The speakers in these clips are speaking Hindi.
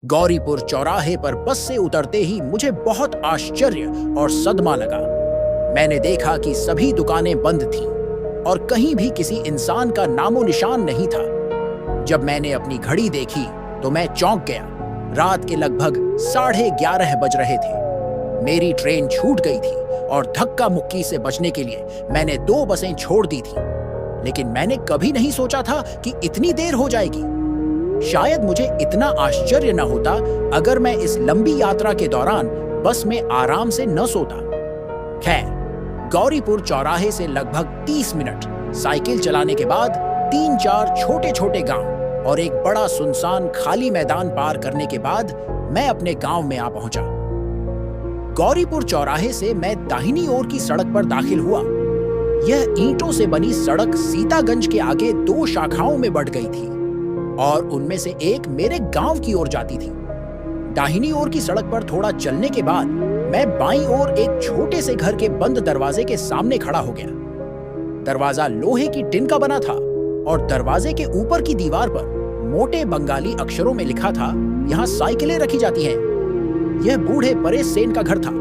गौरीपुर चौराहे पर बस से उतरते ही मुझे बहुत आश्चर्य और सदमा लगा। मैंने देखा कि सभी दुकानें बंद थीं और कहीं भी किसी इंसान का नामो निशान नहीं था। जब मैंने अपनी घड़ी देखी तो मैं चौंक गया। रात के लगभग 11:30 बज रहे थे। मेरी ट्रेन छूट गई थी और धक्का मुक्की से बचने के लिए मैंने 2 बसें छोड़ दी थी। लेकिन मैंने कभी नहीं सोचा था कि इतनी देर हो जाएगी। शायद मुझे इतना आश्चर्य न होता अगर मैं इस लंबी यात्रा के दौरान बस में आराम से न सोता। खैर, गौरीपुर चौराहे से लगभग 30 मिनट साइकिल चलाने के बाद 3-4 छोटे-छोटे गांव और एक बड़ा सुनसान खाली मैदान पार करने के बाद मैं अपने गांव में आ पहुंचा। गौरीपुर चौराहे से मैं दाहिनी ओर की सड़क पर दाखिल हुआ। यह ईंटों से बनी सड़क सीतागंज के आगे 2 शाखाओं में बढ़ गई थी और उनमें से एक मेरे गांव की ओर जाती थी। दाहिनी ओर की सड़क पर थोड़ा चलने के बाद मैं बाईं ओर एक छोटे से घर के बंद दरवाजे के सामने खड़ा हो गया। दरवाजा लोहे की टिन का बना था और दरवाजे के ऊपर की दीवार पर मोटे बंगाली अक्षरों में लिखा था, यहाँ साइकिलें रखी जाती हैं। यह बूढ़े परेश सेन का घर था,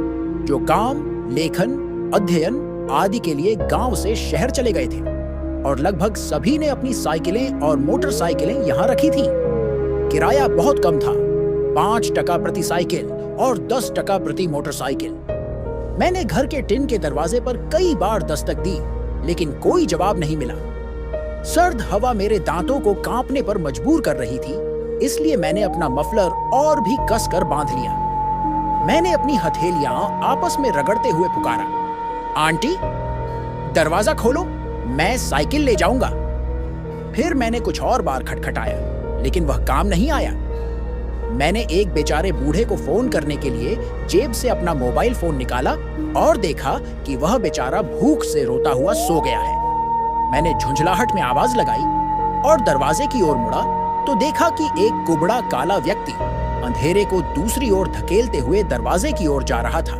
जो काम, लेखन, अध्ययन आदि के लिए गांव से शहर चले गए थे और लगभग सभी ने अपनी साइकिलें और मोटरसाइकिलें यहां रखी थीं। किराया बहुत कम था, 5 टका प्रति साइकिल और 10 टका प्रति मोटरसाइकिल। मैंने घर के टिन के दरवाजे पर कई बार दस्तक दी, लेकिन कोई जवाब नहीं मिला। सर्द हवा मेरे दांतों को कांपने पर मजबूर कर रही थी, इसलिए मैंने अपना मफलर और भी कसकर बांध लिया। मैंने अपनी हथेलियां आपस में रगड़ते हुए पुकारा, आंटी, दरवाजा खोलो, मैं साइकिल ले जाऊंगा। फिर मैंने कुछ और बार खटखटाया, लेकिन वह काम नहीं आया। मैंने एक बेचारे बूढ़े को फोन करने के लिए जेब से अपना मोबाइल फोन निकाला और देखा कि वह बेचारा भूख से रोता हुआ सो गया है। मैंने झुंझलाहट में आवाज लगाई और दरवाजे की ओर मुड़ा तो देखा कि एक कुबड़ा काला व्यक्ति अंधेरे को दूसरी ओर धकेलते हुए दरवाजे की ओर जा रहा था।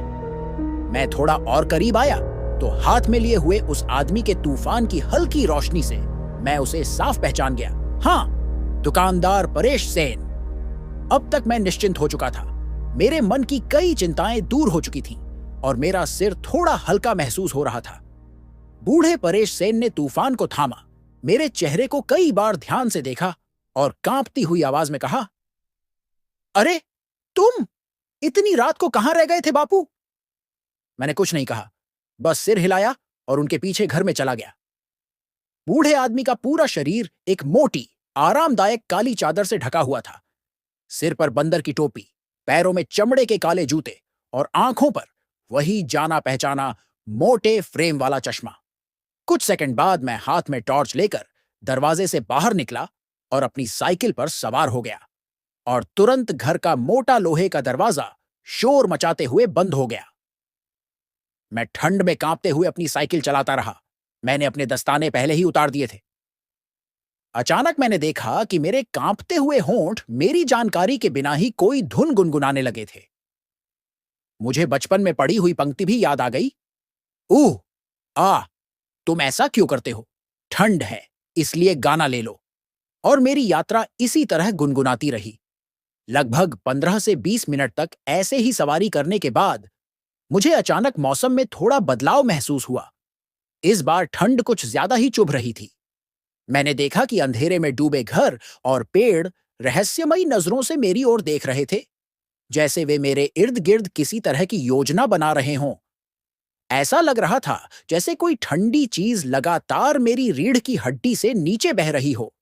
मैं थोड़ा और करीब आया तो हाथ में लिए हुए उस आदमी के तूफान की हल्की रोशनी से मैं उसे साफ पहचान गया। हाँ, दुकानदार परेश सेन। अब तक मैं निश्चिंत हो चुका था। मेरे मन की कई चिंताएं दूर हो चुकी थीं और मेरा सिर थोड़ा हल्का महसूस हो रहा था। बूढ़े परेश सेन ने तूफान को थामा, मेरे चेहरे को कई बार ध्यान से देखा और कांपती हुई आवाज में कहा, अरे तुम इतनी रात को कहां रह गए थे बापू? मैंने कुछ नहीं कहा, बस सिर हिलाया और उनके पीछे घर में चला गया। बूढ़े आदमी का पूरा शरीर एक मोटी, आरामदायक काली चादर से ढका हुआ था। सिर पर बंदर की टोपी, पैरों में चमड़े के काले जूते और आंखों पर वही जाना पहचाना मोटे फ्रेम वाला चश्मा। कुछ सेकंड बाद मैं हाथ में टॉर्च लेकर दरवाजे से बाहर निकला और अपनी साइकिल पर सवार हो गया और तुरंत घर का मोटा लोहे का दरवाजा शोर मचाते हुए बंद हो गया। मैं ठंड में कांपते हुए अपनी साइकिल चलाता रहा। मैंने अपने दस्ताने पहले ही उतार दिए थे। अचानक मैंने देखा कि मेरे कांपते हुए होंठ मेरी जानकारी के बिना ही कोई धुन गुनगुनाने लगे थे। मुझे बचपन में पढ़ी हुई पंक्ति भी याद आ गई, ऊह आ, तुम ऐसा क्यों करते हो? ठंड है इसलिए गाना ले लो। और मेरी यात्रा इसी तरह गुनगुनाती रही। लगभग 15 से 20 मिनट तक ऐसे ही सवारी करने के बाद मुझे अचानक मौसम में थोड़ा बदलाव महसूस हुआ। इस बार ठंड कुछ ज्यादा ही चुभ रही थी। मैंने देखा कि अंधेरे में डूबे घर और पेड़ रहस्यमयी नजरों से मेरी ओर देख रहे थे, जैसे वे मेरे इर्द गिर्द किसी तरह की योजना बना रहे हों। ऐसा लग रहा था जैसे कोई ठंडी चीज लगातार मेरी रीढ़ की हड्डी से नीचे बह रही हो।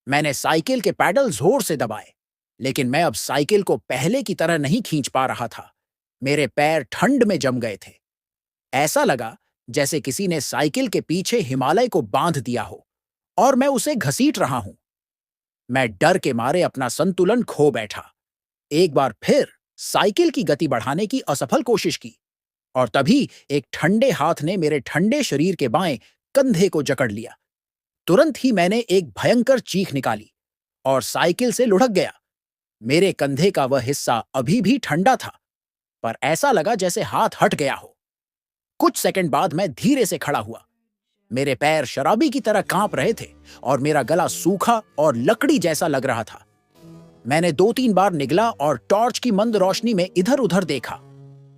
मैंने साइकिल के पैडल जोर से दबाए, लेकिन मैं अब साइकिल को पहले की तरह नहीं खींच पा रहा था। मेरे पैर ठंड में जम गए थे। ऐसा लगा जैसे किसी ने साइकिल के पीछे हिमालय को बांध दिया हो और मैं उसे घसीट रहा हूं। मैं डर के मारे अपना संतुलन खो बैठा। एक बार फिर साइकिल की गति बढ़ाने की असफल कोशिश की और तभी एक ठंडे हाथ ने मेरे ठंडे शरीर के बाएं कंधे को जकड़ लिया। तुरंत ही मैंने एक भयंकर चीख निकाली और साइकिल से लुढ़क गया। मेरे कंधे का वह हिस्सा अभी भी ठंडा था, पर ऐसा लगा जैसे हाथ हट गया हो। कुछ सेकंड बाद मैं धीरे से खड़ा हुआ। मेरे पैर शराबी की तरह कांप रहे थे और मेरा गला सूखा और लकड़ी जैसा लग रहा था। मैंने 2-3 बार निगला और टॉर्च की मंद रोशनी में इधर उधर देखा।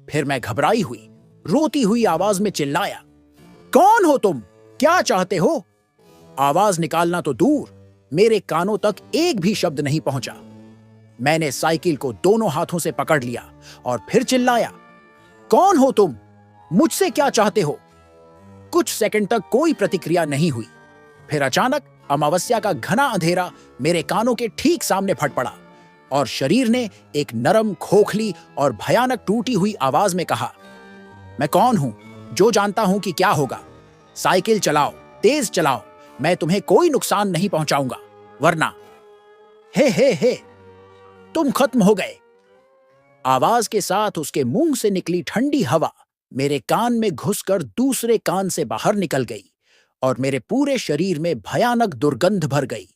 फिर मैं घबराई हुई, रोती हुई आवाज में चिल्लाया, कौन हो तुम? क्या चाहते हो? आवाज निकालना तो दूर, मेरे कानों तक एक भी शब्द नहीं पहुंचा। मैंने साइकिल को दोनों हाथों से पकड़ लिया और फिर चिल्लाया, कौन हो तुम? मुझसे क्या चाहते हो? कुछ सेकंड तक कोई प्रतिक्रिया नहीं हुई। फिर अचानक अमावस्या का घना अंधेरा मेरे कानों के ठीक सामने फट पड़ा और शरीर ने एक नरम, खोखली और भयानक टूटी हुई आवाज में कहा, मैं कौन हूं जो जानता हूं कि क्या होगा। साइकिल चलाओ, तेज चलाओ, मैं तुम्हें कोई नुकसान नहीं पहुंचाऊंगा, वरना हे, तुम खत्म हो गए। आवाज के साथ उसके मुंह से निकली ठंडी हवा मेरे कान में घुसकर दूसरे कान से बाहर निकल गई और मेरे पूरे शरीर में भयानक दुर्गंध भर गई।